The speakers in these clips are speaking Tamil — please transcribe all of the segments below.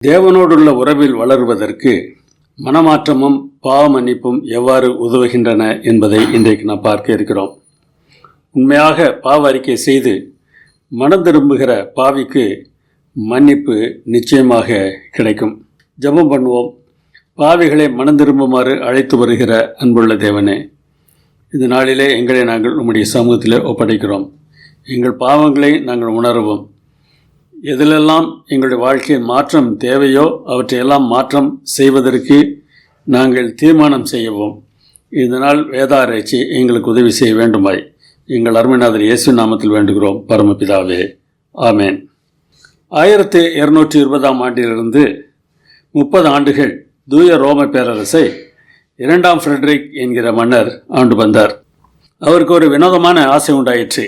தேவனோடுள்ள உறவில் வளருவதற்கு மனமாற்றமும் பாவ மன்னிப்பும் எவ்வாறு உதவுகின்றன என்பதை இன்றைக்கு நாம் பார்க்க இருக்கிறோம். உண்மையாக பாவ அறிக்கை செய்து மனம் திரும்புகிற பாவிக்கு மன்னிப்பு நிச்சயமாக கிடைக்கும். ஜெபம் பண்ணுவோம். பாவிகளை மனம் திரும்புமாறு அழைத்து வருகிற அன்புள்ள தேவனே, இந்த நாளிலே எங்களை நாங்கள் உம்முடைய சமூகத்தில் ஒப்படைக்கிறோம். எங்கள் பாவங்களை நாங்கள் உணர்வோம். எதிலெல்லாம் எங்களுடைய வாழ்க்கையின் மாற்றம் தேவையோ அவற்றையெல்லாம் மாற்றம் செய்வதற்கு நாங்கள் தீர்மானம் செய்யவும் இதனால் வேதாராய்ச்சி எங்களுக்கு உதவி செய்ய வேண்டுமாய் எங்கள் அருமைநாதர் இயேசு நாமத்தில் வேண்டுகிறோம் பரமபிதாவே, ஆமேன். 1220 ஆண்டிலிருந்து 30 ஆண்டுகள் தூய ரோம பேரரசை 2ஆம் ஃப்ரெட்ரிக் என்கிற மன்னர் ஆண்டு வந்தார். அவருக்கு ஒரு வினோதமான ஆசை உண்டாயிற்று.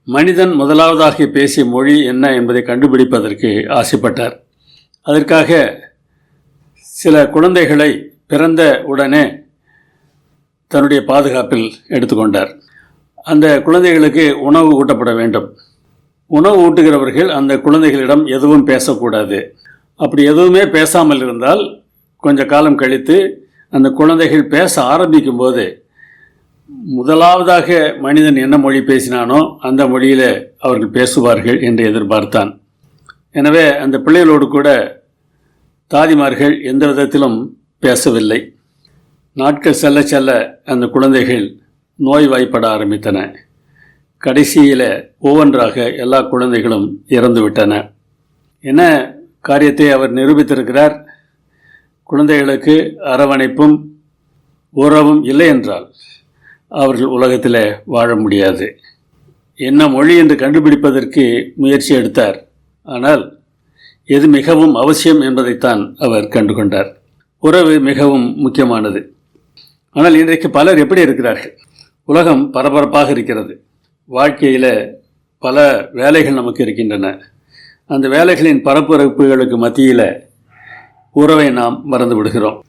மனிதன் முதலாவதாக பேசிய மொழி என்ன என்பதை கண்டுபிடிப்பதற்கு ஆசைப்பட்டார். அதற்காக சில குழந்தைகளை பிறந்த உடனே தன்னுடைய பாதுகாப்பில் எடுத்துக்கொண்டார். அந்த குழந்தைகளுக்கு உணவு ஊட்டப்பட வேண்டும். உணவு ஊட்டுகிறவர்கள் அந்த குழந்தைகளிடம் எதுவும் பேசக்கூடாது. அப்படி எதுவுமே பேசாமல் இருந்தால் கொஞ்ச காலம் கழித்து அந்த குழந்தைகள் பேச ஆரம்பிக்கும் போது முதலாவதாக மனிதன் என்ன மொழி பேசினானோ அந்த மொழியில் அவர்கள் பேசுவார்கள் என்று எதிர்பார்த்தான். எனவே அந்த பிள்ளைகளோடு கூட தாதிமார்கள் எந்த விதத்திலும் பேசவில்லை. நாட்கள் செல்ல செல்ல அந்த குழந்தைகள் நோய்வாய்ப்பட ஆரம்பித்தன. கடைசியில் ஒவ்வொன்றாக எல்லா குழந்தைகளும் இறந்துவிட்டன. என்ன காரியத்தை அவர் நிரூபித்திருக்கிறார்? குழந்தைகளுக்கு அரவணைப்பும் உறவும் இல்லை என்றால் அவர்கள் உலகத்தில் வாழ முடியாது. என்ன மொழி என்று கண்டுபிடிப்பதற்கு முயற்சி எடுத்தார். ஆனால் எது மிகவும் அவசியம் என்பதைத்தான் அவர் கண்டுகொண்டார். உறவு மிகவும் முக்கியமானது. ஆனால் இன்றைக்கு பலர் எப்படி இருக்கிறார்கள்? உலகம் பரபரப்பாக இருக்கிறது. வாழ்க்கையில் பல வேலைகள் நமக்கு இருக்கின்றன. அந்த வேலைகளின் பரபரப்புகளுக்கு மத்தியில் உறவை நாம் மறந்து விடுகிறோம்.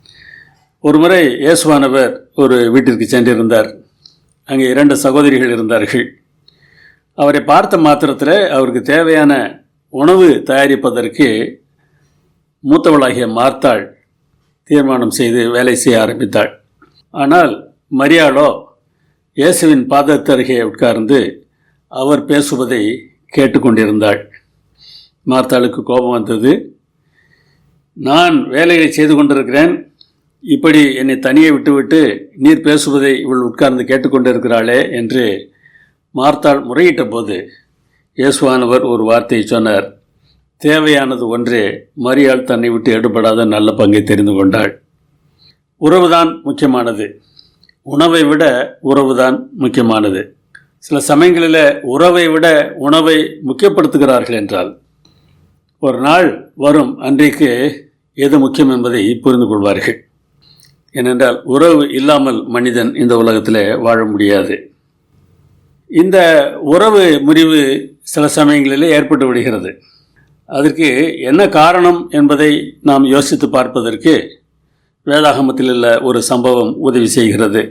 ஒரு முறை இயேசுவானவர் ஒரு வீட்டிற்கு சென்றிருந்தார். அங்கே 2 சகோதரிகள் இருந்தார்கள். அவரை பார்த்த மாத்திரத்தில் அவருக்கு தேவையான உணவு தயாரிப்பதற்கு மூத்தவளாகிய மார்த்தாள் தீர்மானம் செய்து வேலை செய்ய ஆரம்பித்தாள். ஆனால் மரியாளோ இயேசுவின் பாதத்தருகே உட்கார்ந்து அவர் பேசுவதை கேட்டுக்கொண்டிருந்தாள். மார்த்தாளுக்கு கோபம் வந்தது. நான் வேலையை செய்து கொண்டிருக்கிறேன், இப்படி என்னை தனியே விட்டுவிட்டு நீர் பேசுவதை இவள் உட்கார்ந்து கேட்டுக்கொண்டிருக்கிறாளே என்று மார்த்தாள் முறையிட்ட போது இயேசுவானவர் ஒரு வார்த்தையை சொன்னார். தேவையானது ஒன்றே. மரியாள் தன்னை விட்டு எடுபடாத நல்ல பங்கை தெரிந்து கொண்டாள். உறவுதான் முக்கியமானது. உணவை விட உறவுதான் முக்கியமானது. சில சமயங்களில் உறவை விட உணவை முக்கியப்படுத்துகிறார்கள் என்றால் ஒரு நாள் வரும் அன்றைக்கு எது முக்கியம் என்பதை புரிந்து கொள்வார்கள். ஏனென்றால் உறவு இல்லாமல் மனிதன் இந்த உலகத்தில் வாழ முடியாது. இந்த உறவு முறிவு சில சமயங்களில் ஏற்பட்டு விடுகிறது. அதற்கு என்ன காரணம் என்பதை நாம் யோசித்து பார்ப்பதற்கு வேதாகமத்தில் உள்ள ஒரு சம்பவம் உதவி செய்கிறது.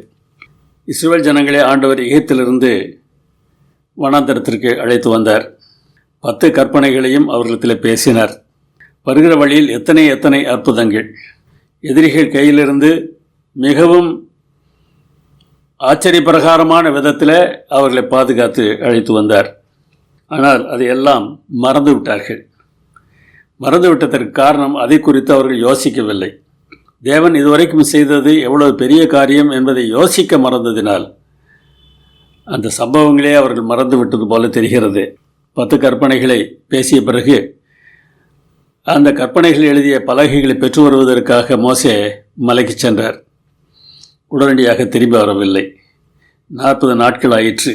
இஸ்ரவேல் ஜனங்களே ஆண்டவர் எகிப்திலிருந்து வனாந்தரத்திற்கு அழைத்து வந்தார். 10 கற்பனைகளையும் அவர்களிடத்தில் பேசினார். வருகிற வழியில் எத்தனை அற்புதங்கள்! எதிரிகள் கையிலிருந்து மிகவும் ஆச்சரியப்பிரகாரமான விதத்தில் அவர்களை பாதுகாத்து அழைத்து வந்தார். ஆனால் அதையெல்லாம் மறந்து விட்டார்கள். மறந்துவிட்டதற்கு காரணம் அதை குறித்து அவர்கள் யோசிக்கவில்லை. தேவன் இதுவரைக்கும் செய்தது எவ்வளவு பெரிய காரியம் என்பதை யோசிக்க மறந்ததினால் அந்த சம்பவங்களே அவர்கள் மறந்துவிட்டது போல தெரிகிறது. 10 கற்பனைகளை பேசிய பிறகு அந்த கற்பனைகள் எழுதிய பலகைகளை பெற்று வருவதற்காக மோசே மலைக்கு சென்றார். உடனடியாக திரும்பி வரவில்லை. 40 நாட்கள் ஆயிற்று.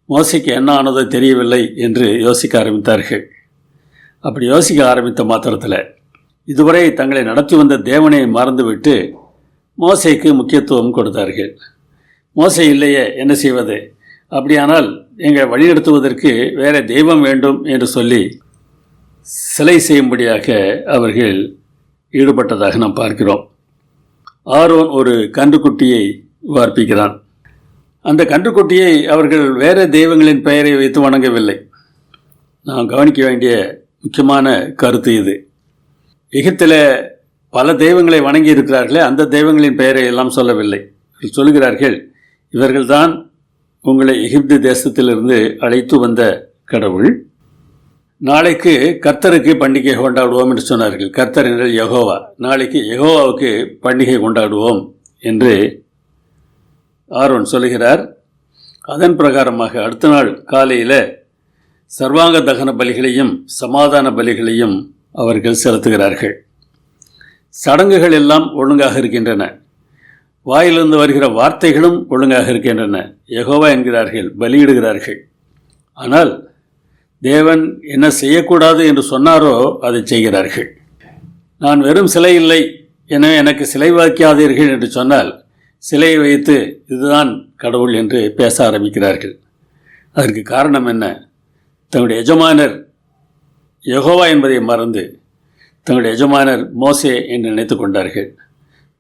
மோசைக்கு என்ன ஆனதோ தெரியவில்லை என்று யோசிக்க ஆரம்பித்தார்கள். அப்படி யோசிக்க ஆரம்பித்த மாத்திரத்தில் இதுவரை தங்களை நடத்தி வந்த தேவனை மறந்துவிட்டு மோசைக்கு முக்கியத்துவம் கொடுத்தார்கள். மோசை இல்லையே, என்ன செய்வது? அப்படியானால் எங்களை வழிநடத்துவதற்கு வேறு தெய்வம் வேண்டும் என்று சொல்லி சிலை செய்யும்படியாக அவர்கள் ஈடுபட்டதாக நாம் பார்க்கிறோம். ஆரோன் ஒரு கன்றுக்குட்டியை வார்ப்பிக்கிறான். அந்த கன்றுக்குட்டியை அவர்கள் வேறு தெய்வங்களின் பெயரை வைத்து வணங்கவில்லை. நாம் கவனிக்க வேண்டிய முக்கியமான கருத்து இது. எகிப்தில் பல தெய்வங்களை வணங்கி இருக்கிறார்களே, அந்த தெய்வங்களின் பெயரை எல்லாம் சொல்லவில்லை. சொல்கிறார்கள், இவர்கள்தான் உங்களை எகிப்து தேசத்திலிருந்து அழைத்து வந்த கடவுள். நாளைக்கு கர்த்தருக்கு பண்டிகை கொண்டாடுவோம் என்று சொன்னார்கள். கர்த்தர் என்றால் யெகோவா. நாளைக்கு யெகோவாவுக்கு பண்டிகை கொண்டாடுவோம் என்று ஆரோன் சொல்கிறார். அதன் பிரகாரமாக அடுத்த நாள் காலையில் சர்வாங்க தகன பலிகளையும் சமாதான பலிகளையும் அவர்கள் செலுத்துகிறார்கள். சடங்குகள் எல்லாம் ஒழுங்காக இருக்கின்றன. வாயிலிருந்து வருகிற வார்த்தைகளும் ஒழுங்காக இருக்கின்றன. யெகோவா என்கிறார்கள், பலியிடுகிறார்கள். ஆனால் தேவன் என்ன செய்யக்கூடாது என்று சொன்னாரோ அதை செய்கிறார்கள். நான் வெறும் சிலை இல்லை, எனவே எனக்கு சிலை வைக்காதீர்கள் என்று சொன்னால் சிலையை வைத்து இதுதான் கடவுள் என்று பேச ஆரம்பிக்கிறார்கள். அதற்கு காரணம் என்ன? தங்களுடைய எஜமானர் யெகோவா என்பதை மறந்து தங்களுடைய எஜமானர் மோசே என்று நினைத்து கொண்டார்கள்.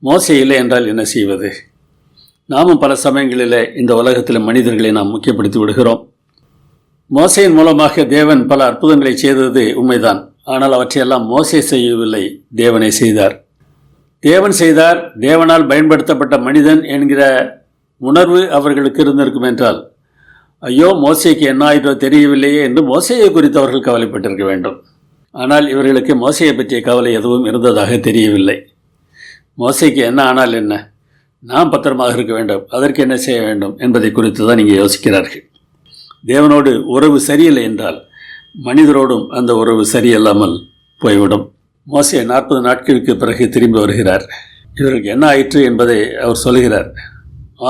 மோசே இல்லை என்றால் என்ன செய்வது? நாமும் பல சமயங்களில் இந்த உலகத்தில் மனிதர்களை நாம் முக்கியப்படுத்தி விடுகிறோம். மோசையின் மூலமாக தேவன் பல அற்புதங்களை செய்தது உண்மைதான். ஆனால் அவற்றையெல்லாம் மோசே செய்யவில்லை, தேவனை செய்தார். தேவன் செய்தார். தேவனால் பயன்படுத்தப்பட்ட மனிதன் என்கிற உணர்வு அவர்களுக்கு இருந்திருக்கும் என்றால், ஐயோ மோசேக்கு என்ன ஆயிட்டோ தெரியவில்லையே என்று மோசையை குறித்து அவர்கள் கவலைப்பட்டிருக்க வேண்டும். ஆனால் இவர்களுக்கு மோசையை பற்றிய கவலை எதுவும் இருந்ததாக தெரியவில்லை. மோசைக்கு என்ன ஆனால் என்ன, நாம் பத்திரமாக இருக்க வேண்டும், அதற்கு என்ன செய்ய வேண்டும் என்பதை குறித்து தான் இங்கே யோசிக்கிறார்கள். தேவனோடு உறவு சரியில்லை என்றால் மனிதரோடும் அந்த உறவு சரியில்லாமல் போய்விடும். மோசே 40 நாட்களுக்கு பிறகு திரும்பி வருகிறார். இவருக்கு என்ன ஆயிற்று என்பதை அவர் சொல்கிறார்.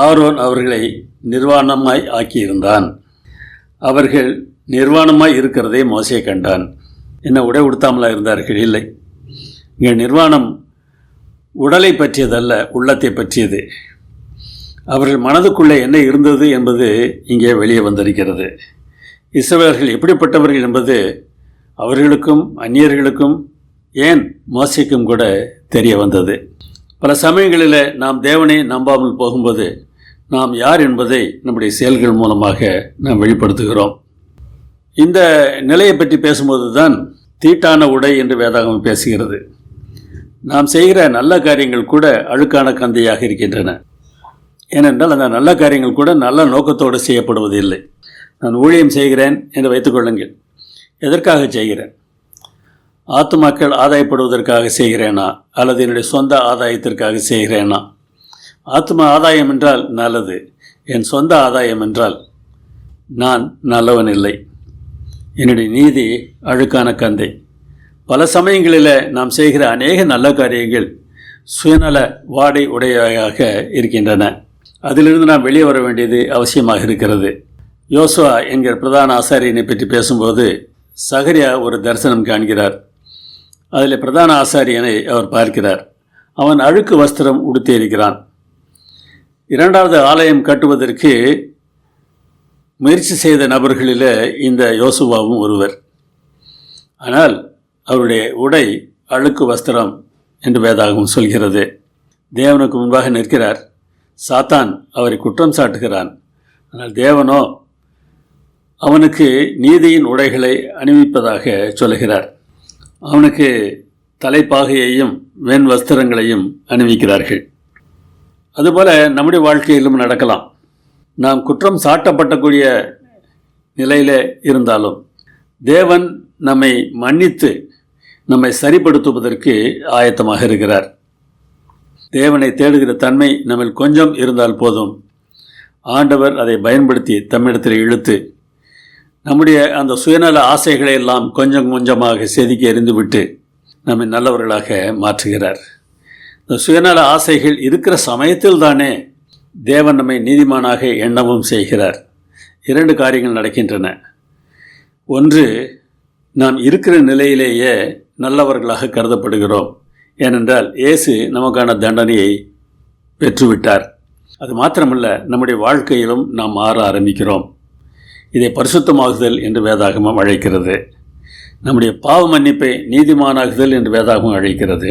ஆரோன் அவர்களை நிர்வாணமாய் ஆக்கியிருந்தான். அவர்கள் நிர்வாணமாய் இருக்கிறதை மோசே கண்டான். என்ன உடை உடுத்தாமலா இருந்தார்கள்? இல்லை. இங்கே நிர்வாணம் உடலை பற்றியதல்ல, உள்ளத்தை பற்றியது. அவர்கள் மனதுக்குள்ளே என்ன இருந்தது என்பது இங்கே வெளியே வந்திருக்கிறது. இஸ்ரவேலர்கள் எப்படிப்பட்டவர்கள் என்பது அவர்களுக்கும் அந்நியர்களுக்கும் ஏன் மோசேக்கும் கூட தெரிய வந்தது. பல சமயங்களில் நாம் தேவனை நம்பாமல் போகும்போது நாம் யார் என்பதை நம்முடைய செயல்கள் மூலமாக நாம் வெளிப்படுத்துகிறோம். இந்த நிலையை பற்றி பேசும்போது தான் தீட்டான உடை என்று வேதாகமம் பேசுகிறது. நாம் செய்கிற நல்ல காரியங்கள் கூட அழுக்கான கந்தையாக இருக்கின்றன. ஏனென்றால் அந்த நல்ல காரியங்கள் கூட நல்ல நோக்கத்தோடு செய்யப்படுவதில்லை. நான் ஊழியம் செய்கிறேன் என்று வைத்துக்கொள்ளுங்கள். எதற்காக செய்கிறேன்? ஆத்துமாக்கள் ஆதாயப்படுவதற்காக செய்கிறேனா அல்லது என்னுடைய சொந்த ஆதாயத்திற்காக செய்கிறேனா? ஆத்மா ஆதாயம் என்றால் நல்லது. என் சொந்த ஆதாயம் என்றால் நான் நல்லவன் இல்லை. என்னுடைய நீதி அழுக்கான கந்தை. பல சமயங்களில் நாம் செய்கிற அநேக நல்ல காரியங்கள் சுயநல வாடை உடையாக இருக்கின்றன. அதிலிருந்து நாம் வெளியே வர வேண்டியது அவசியமாக இருக்கிறது. யோசுவா என்கிற பிரதான ஆசாரியனை பற்றி பேசும்போது சகரியா ஒரு தரிசனம் காண்கிறார். அதில் பிரதான ஆசாரியனை அவர் பார்க்கிறார். அவன் அழுக்கு வஸ்திரம் உடுத்தியிருக்கிறான். 2வது ஆலயம் கட்டுவதற்கு முயற்சி செய்த நபர்களில் இந்த யோசுவாவும் ஒருவர். ஆனால் அவருடைய உடை அழுக்கு வஸ்திரம் என்று வேதாகமம் சொல்கிறது. தேவனுக்கு முன்பாக நிற்கிறார். சாத்தான் அவரை குற்றம் சாட்டுகிறான். ஆனால் தேவனோ அவனுக்கு நீதியின் உடைகளை அணிவிப்பதாக சொல்கிறார். அவனுக்கு தலைப்பாகையையும் வெண் வஸ்திரங்களையும் அணிவிக்கிறார்கள். அதுபோல் நம்முடைய வாழ்க்கையிலும் நடக்கலாம். நாம் குற்றம் சாட்டப்படக்கூடிய நிலையில் இருந்தாலும் தேவன் நம்மை மன்னித்து நம்மை சரிப்படுத்துவதற்கு ஆயத்தமாக இருக்கிறார். தேவனை தேடுகிற தன்மை நம்மில் கொஞ்சம் இருந்தால் போதும். ஆண்டவர் அதை பயன்படுத்தி தம்மிடத்தில் இழுத்து நம்முடைய அந்த சுயநல ஆசைகளை எல்லாம் கொஞ்சம் கொஞ்சமாக செதுக்கி எறிந்துவிட்டு நம்மை நல்லவர்களாக மாற்றுகிறார். இந்த சுயநல ஆசைகள் இருக்கிற சமயத்தில் தானே தேவன் நம்மை நீதிமானாக எண்ணவும் செய்கிறார். 2 காரியங்கள் நடக்கின்றன. ஒன்று, நாம் இருக்கிற நிலையிலேயே நல்லவர்களாக கருதப்படுகிறோம். ஏனென்றால் இயேசு நமக்கான தண்டனையை பெற்றுவிட்டார். அது மாத்திரமல்ல, நம்முடைய வாழ்க்கையிலும் நாம் மாற ஆரம்பிக்கிறோம். இதை பரிசுத்தமாகுதல் என்று வேதாகமம் அழைக்கிறது. நம்முடைய பாவ மன்னிப்பை நீதிமானாகுதல் என்று வேதாகமம் அழைக்கிறது.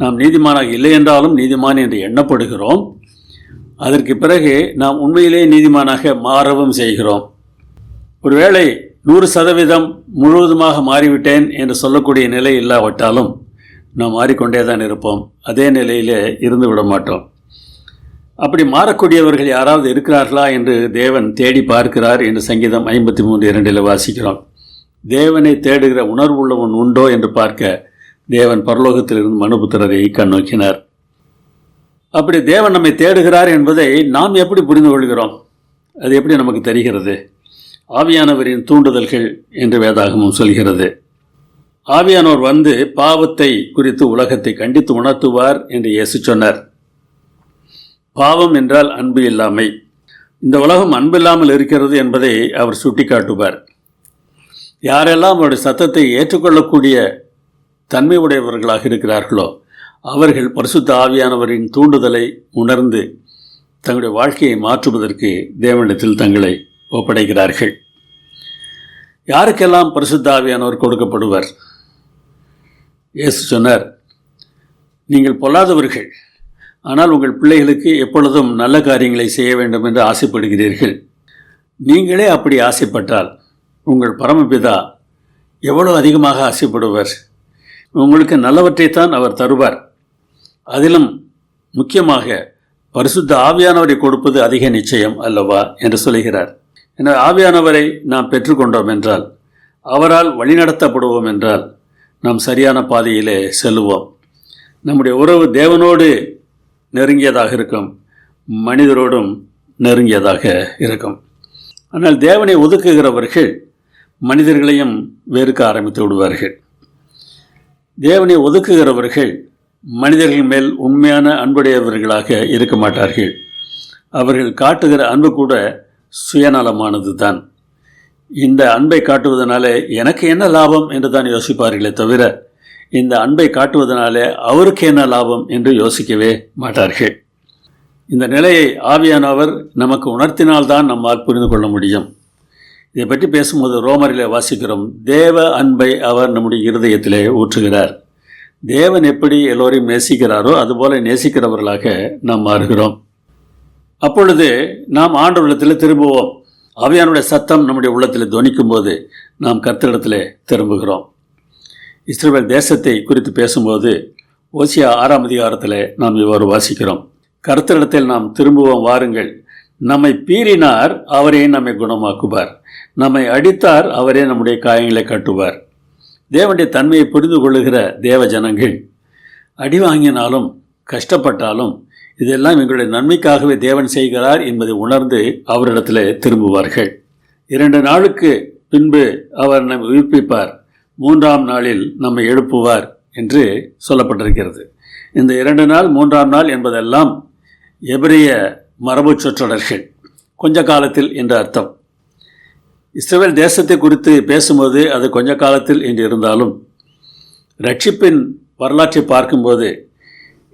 நாம் நீதிமானாக இல்லை என்றாலும் நீதிமான் என்று எண்ணப்படுகிறோம். அதற்கு பிறகு நாம் உண்மையிலே நீதிமானாக மாறவும் செய்கிறோம். ஒருவேளை 100% முழுவதுமாக மாறிவிட்டேன் என்று சொல்லக்கூடிய நிலை இல்லாவிட்டாலும் நாம் மாறிக்கொண்டே தான் இருப்போம். அதே நிலையிலே இருந்து விட மாட்டோம். அப்படி மாறக்கூடியவர்கள் யாராவது இருக்கிறார்களா என்று தேவன் தேடி பார்க்கிறார் என்று சங்கீதம் 53:2 வாசிக்கிறோம். தேவனை தேடுகிற உணர்வுள்ளவன் உண்டோ என்று பார்க்க தேவன் பரலோகத்திலிருந்து மனுபுத்திரரை கண்ணோக்கினார். அப்படி தேவன் நம்மை தேடுகிறார் என்பதை நாம் எப்படி புரிந்து கொள்கிறோம்? அது எப்படி நமக்கு தெரிகிறது? ஆவியானவரின் தூண்டுதல்கள் என்று வேதாகமம் சொல்கிறது. ஆவியானவர் வந்து பாவத்தை குறித்து உலகத்தை கண்டித்து உணர்த்துவார் என்று இயேசு சொன்னார். பாவம் என்றால் அன்பு இல்லாமை. இந்த உலகம் அன்பில்லாமல் இருக்கிறது என்பதை அவர் சுட்டிக்காட்டுவார். யாரெல்லாம் அவருடைய சத்தத்தை ஏற்றுக்கொள்ளக்கூடிய தன்மை உடையவர்களாக இருக்கிறார்களோ அவர்கள் பரிசுத்த ஆவியானவரின் தூண்டுதலை உணர்ந்து தங்களுடைய வாழ்க்கையை மாற்றுவதற்கு தேவனிடத்தில் தங்களை ஒப்படைக்கிறார்கள். யாருக்கெல்லாம் பரிசுத்த ஆவியானவர் கொடுக்கப்படுவார்? இயேசு சொன்னார், நீங்கள் பொல்லாதவர்கள், ஆனால் உங்கள் பிள்ளைகளுக்கு எப்பொழுதும் நல்ல காரியங்களை செய்ய வேண்டும் என்று ஆசைப்படுகிறீர்கள். நீங்களே அப்படி ஆசைப்பட்டால் உங்கள் பரமபிதா எவ்வளவு அதிகமாக ஆசைப்படுவார். உங்களுக்கு நல்லவற்றைத்தான் அவர் தருவார். அதிலும் முக்கியமாக பரிசுத்த ஆவியானவரை கொடுப்பது அதிக நிச்சயம் அல்லவா என்று சொல்கிறார். எனவே ஆவியானவரை நாம் பெற்றுக்கொண்டோம் என்றால், அவரால் வழிநடத்தப்படுவோம் என்றால் நாம் சரியான பாதையிலே செல்லுவோம். நம்முடைய உறவு தேவனோடு நெருங்கியதாக இருக்கும், மனிதரோடும் நெருங்கியதாக இருக்கும். ஆனால் தேவனை ஒதுக்குகிறவர்கள் மனிதர்களையும் வெறுக்க ஆரம்பித்து விடுவார்கள். தேவனை ஒதுக்குகிறவர்கள் மனிதர்கள் மேல் உண்மையான அன்புடையவர்களாக இருக்க மாட்டார்கள். அவர்கள் காட்டுகிற அன்பு கூட சுயநலமானது தான். இந்த அன்பை காட்டுவதனாலே எனக்கு என்ன லாபம் என்று தான் யோசிப்பார்களே தவிர, இந்த அன்பை காட்டுவதனாலே அவருக்கு என்ன லாபம் என்று யோசிக்கவே மாட்டார்கள். இந்த நிலையை ஆவியானவர் நமக்கு உணர்த்தினால்தான் நம்மால் புரிந்து கொள்ள முடியும். இதை பற்றி பேசும்போது ரோமரிலே வாசிக்கிறோம், தேவ அன்பை அவர் நம்முடைய இருதயத்திலே ஊற்றுகிறார். தேவன் எப்படி எல்லோரையும் நேசிக்கிறாரோ அதுபோல நேசிக்கிறவர்களாக நாம் மாறுகிறோம். அப்பொழுது நாம் ஆண்டவரிடத்தில் திரும்புவோம். ஆவியானுடைய சத்தம் நம்முடைய உள்ளத்தில் துவனிக்கும் போது நாம் கர்த்தரிடத்தில் திரும்புகிறோம். இஸ்ரவேல் தேசத்தை குறித்து பேசும்போது ஓசியா 6ஆம் அதிகாரத்தில் நாம் இவ்வாறு வாசிக்கிறோம், கர்த்தரிடத்தில் நாம் திரும்புவோம் வாருங்கள். நம்மை பீறினார், அவரே நம்மை குணமாக்குவார். நம்மை அடித்தார், அவரே நம்முடைய காயங்களை கட்டுவார். தேவனுடைய தன்மையை புரிந்து கொள்ளுகிற தேவ ஜனங்கள் அடி வாங்கினாலும் கஷ்டப்பட்டாலும் இதெல்லாம் எங்களுடைய நன்மைக்காகவே தேவன் செய்கிறார் என்பதை உணர்ந்து அவரிடத்தில் திரும்புவார்கள். 2 நாளுக்கு பின்பு அவர் நம்மை உயிர்ப்பிப்பார், 3ஆம் நாளில் நம்மை எழுப்புவார் என்று சொல்லப்பட்டிருக்கிறது. இந்த 2 நாள் 3ஆம் நாள் என்பதெல்லாம் எபிரிய மரபு சொற்றொடர்கள், கொஞ்ச காலத்தில் என்ற அர்த்தம். இஸ்ரவேல் தேசத்தை குறித்து பேசும்போது அது கொஞ்ச காலத்தில் என்று இருந்தாலும் ரட்சிப்பின் வரலாற்றை பார்க்கும்போது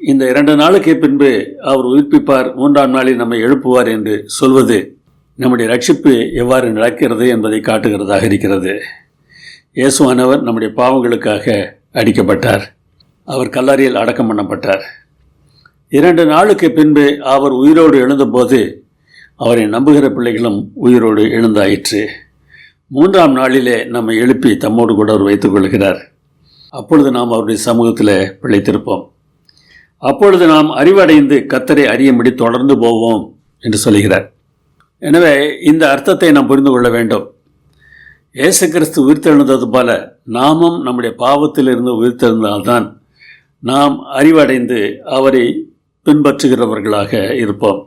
இந்த 2 நாளுக்கு பின்பு அவர் உயிர்ப்பிப்பார், 3ஆம் நாளில் நம்மை எழுப்புவார் என்று சொல்வது நம்முடைய ரட்சிப்பு எவ்வாறு நடக்கிறது என்பதை காட்டுகிறதாக இருக்கிறது. இயேசுவானவர் நம்முடைய பாவங்களுக்காக அடிக்கப்பட்டார், அவர் கல்லறையில் அடக்கம் பண்ணப்பட்டார். 2 நாளுக்கு பின்பு அவர் உயிரோடு எழுந்தபோது அவரை நம்புகிற பிள்ளைகளும் உயிரோடு எழுந்தாயிற்று. 3ஆம் நாளிலே நம்மை எழுப்பி தம்மோடு கூட அவர் வைத்துக் கொள்கிறார். அப்பொழுது நாம் அவருடைய சமூகத்தில் பிழைத்திருப்போம். அப்பொழுது நாம் அறிவடைந்து கர்த்தரை அறியும்படி தொடர்ந்து போவோம் என்று சொல்கிறார். எனவே இந்த அர்த்தத்தை நாம் புரிந்து கொள்ள வேண்டும். இயேசு கிறிஸ்து உயிர்த்தெழுந்தது போல நாமும் நம்முடைய பாவத்திலிருந்து உயிர்த்தெழுந்தால்தான் நாம் அறிவடைந்து அவரை பின்பற்றுகிறவர்களாக இருப்போம்.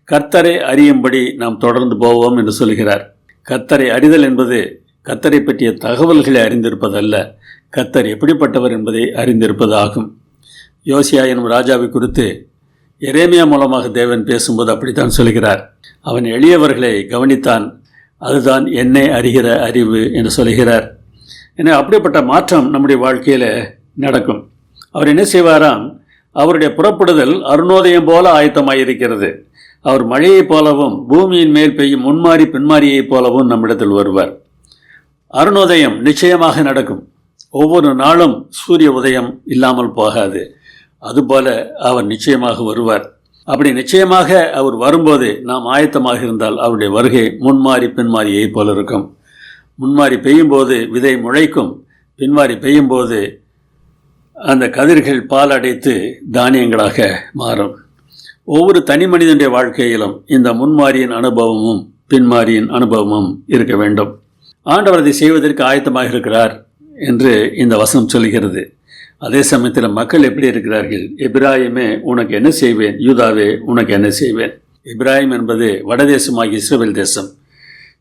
கர்த்தரை அறியும்படி நாம் தொடர்ந்து போவோம் என்று சொல்கிறார். கர்த்தரை அறிதல் என்பது கர்த்தரை பற்றிய தகவல்களை அறிந்திருப்பதல்ல, கர்த்தர் எப்படிப்பட்டவர் என்பதை அறிந்திருப்பது ஆகும். யோசியா எனும் ராஜாவை குறித்து எரேமியா மூலமாக தேவன் பேசும்போது அப்படித்தான் சொல்கிறார், அவன் எளியவர்களை கவனித்தான், அதுதான் என்னை அறிகிற அறிவு என்று சொல்கிறார். எனவே அப்படிப்பட்ட மாற்றம் நம்முடைய வாழ்க்கையில் நடக்கும். அவர் என்ன செய்வாராம், அவருடைய புறப்படுதல் அருணோதயம் போல ஆயத்தமாயிருக்கிறது. அவர் மழையைப் போலவும் பூமியின் மேல் பெய்யும் முன்மாறி பின்மாரியைப் போலவும் நம்மிடத்தில் வருவார். அருணோதயம் நிச்சயமாக நடக்கும். ஒவ்வொரு நாளும் சூரிய உதயம் இல்லாமல் போகாது. அதுபோல அவர் நிச்சயமாக வருவார். அப்படி நிச்சயமாக அவர் வரும்போது நாம் ஆயத்தமாக இருந்தால் அவருடைய வருகை முன்மாறி பின்மாரியை போல இருக்கும். முன்மாறி பெய்யும் போது விதை முளைக்கும், பின்மாறி பெய்யும் போது அந்த கதிர்கள் பால் அடைத்து தானியங்களாக மாறும். ஒவ்வொரு தனி மனிதனுடைய வாழ்க்கையிலும் இந்த முன்மாரியின் அனுபவமும் பின்மாரியின் அனுபவமும் இருக்க வேண்டும். ஆண்டவர் அதை செய்வதற்கு ஆயத்தமாக இருக்கிறார் என்று இந்த வசனம் சொல்கிறது. அதே சமயத்தில் மக்கள் எப்படி இருக்கிறார்கள்? எபிராயிமே உனக்கு என்ன செய்வேன், யூதாவே உனக்கு என்ன செய்வேன். எபிராயிம் என்பது வடதேசமாகிய இஸ்ரவேல் தேசம்,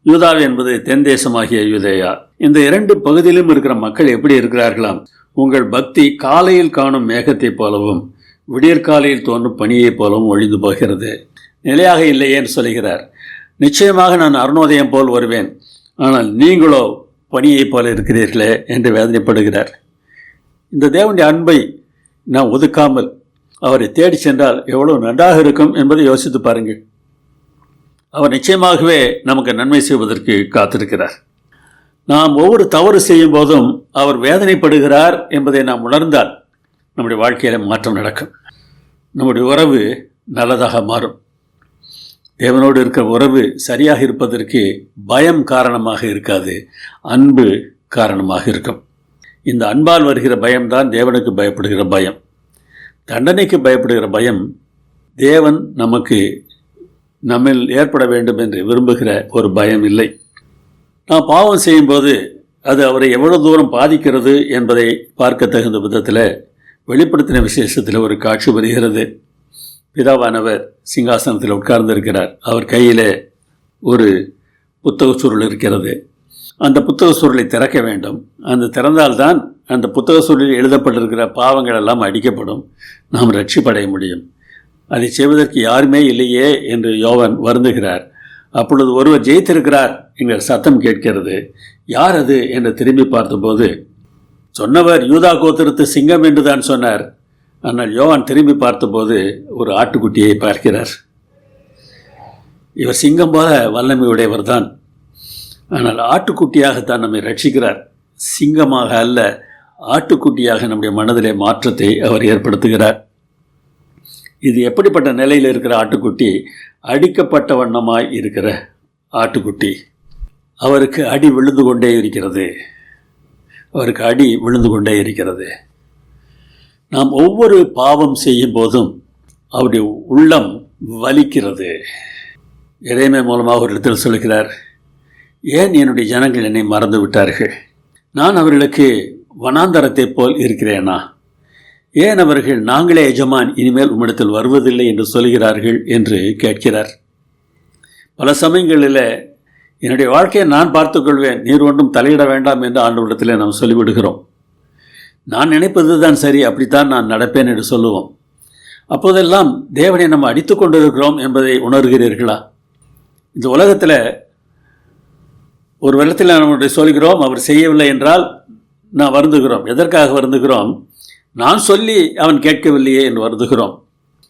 யூதாவே என்பது தென் தேசமாகிய யூதேயா. இந்த இரண்டு பகுதியிலும் இருக்கிற மக்கள் எப்படி இருக்கிறார்களாம்? உங்கள் பக்தி காலையில் காணும் மேகத்தைப் போலவும் விடியற்காலையில் தோன்றும் பனியைப் போலவும் ஒழிந்து போகிறது. நிலையாக இல்லையே என்று சொல்கிறார். நிச்சயமாக நான் அருணோதயம் போல் வருவேன், ஆனால் நீங்களோ பனியைப் போல இருக்கிறீர்களே என்று வேதனைப்படுகிறார். இந்த தேவனுடைய அன்பை நாம் ஒதுக்காமல் அவரை தேடி சென்றால் எவ்வளவு நன்றாக இருக்கும் என்பதை யோசித்து பாருங்கள். அவர் நிச்சயமாகவே நமக்கு நன்மை செய்வதற்கு காத்திருக்கிறார். நாம் ஒவ்வொரு தவறு செய்யும் போதும் அவர் வேதனைப்படுகிறார் என்பதை நாம் உணர்ந்தால் நம்முடைய வாழ்க்கையில் மாற்றம் நடக்கும். நம்முடைய உறவு நல்லதாக மாறும். தேவனோடு இருக்கிற உறவு சரியாக இருப்பதற்கு பயம் காரணமாக இருக்காது, அன்பு காரணமாக இருக்கும். இந்த அன்பால் வருகிற பயம்தான் தேவனுக்கு பயப்படுகிற பயம். தண்டனைக்கு பயப்படுகிற பயம் தேவன் நமக்கு நம்மில் ஏற்பட வேண்டும் என்று விரும்புகிற ஒரு பயம் இல்லை. நாம் பாவம் செய்யும்போது அது அவரை எவ்வளவு தூரம் பாதிக்கிறது என்பதை பார்க்க தகுந்த விதத்தில் வெளிப்படுத்தின விசேஷத்தில் ஒரு காட்சி வருகிறது. பிதாவானவர் சிங்காசனத்தில் உட்கார்ந்திருக்கிறார். அவர் கையில் ஒரு புத்தக சுருள் இருக்கிறது. அந்த புத்தக சுருளை திறக்க வேண்டும். அந்த திறந்தால்தான் அந்த புத்தக சுருளில் எழுதப்பட்டிருக்கிற பாவங்கள் எல்லாம் அடிக்கப்படும், நாம் ரட்சிப்படைய முடியும். அதை செய்வதற்கு யாருமே இல்லையே என்று யோவான் வருந்துகிறார். அப்பொழுது ஒருவர் ஜெயித்திருக்கிறார் என்கிற சத்தம் கேட்கிறது. யார் அது என்று திரும்பி பார்த்தபோது சொன்னவர் யூதா கோத்திரத்து சிங்கம் என்று தான் சொன்னார். ஆனால் யோவான் திரும்பி பார்த்தபோது ஒரு ஆட்டுக்குட்டியை பார்க்கிறார். இவர் சிங்கம் போல வல்லமையுடையவர் தான், ஆனால் ஆட்டுக்குட்டியாகத்தான் நம்மை ரட்சிக்கிறார். சிங்கமாக அல்ல, ஆட்டுக்குட்டியாக நம்முடைய மனதிலே மாற்றத்தை அவர் ஏற்படுத்துகிறார். இது எப்படிப்பட்ட நிலையில் இருக்கிற ஆட்டுக்குட்டி? அடிக்கப்பட்ட வண்ணமாய் இருக்கிற ஆட்டுக்குட்டி. அவருக்கு அடி விழுந்து கொண்டே இருக்கிறது. அவருக்கு அடி விழுந்து கொண்டே இருக்கிறது. நாம் ஒவ்வொரு பாவம் செய்யும் போதும் அவருடைய உள்ளம் வலிக்கிறது. எரேமியா மூலமாக ஒரு இடத்தில் சொல்கிறார், ஏன் என்னுடைய ஜனங்கள் என்னை மறந்து விட்டார்கள்? நான் அவர்களுக்கு வனாந்தரத்தை போல் இருக்கிறேனா? ஏன் அவர்கள் நாங்களே எஜமான், இனிமேல் உம்மிடத்தில் வருவதில்லை என்று சொல்கிறார்கள் என்று கேட்கிறார். பல சமயங்களில் என்னுடைய வாழ்க்கையை நான் பார்த்துக்கொள்வேன், நீர் ஒன்றும் தலையிட வேண்டாம் என்று ஆண்டவரிடத்தில் நாம் சொல்லிவிடுகிறோம். நான் நினைப்பது தான் சரி, அப்படித்தான் நான் நடப்பேன் என்று சொல்லுவோம். அப்போதெல்லாம் தேவனை நம்ம அடித்து கொண்டிருக்கிறோம் என்பதை உணர்கிறீர்களா? இந்த உலகத்தில் ஒரு வெள்ளத்தில் நம்முடைய சொல்கிறோம், அவர் செய்யவில்லை என்றால் நான் வருந்துகிறோம். எதற்காக வருந்துகிறோம்? நான் சொல்லி அவன் கேட்கவில்லையே என்று வருந்துகிறோம்.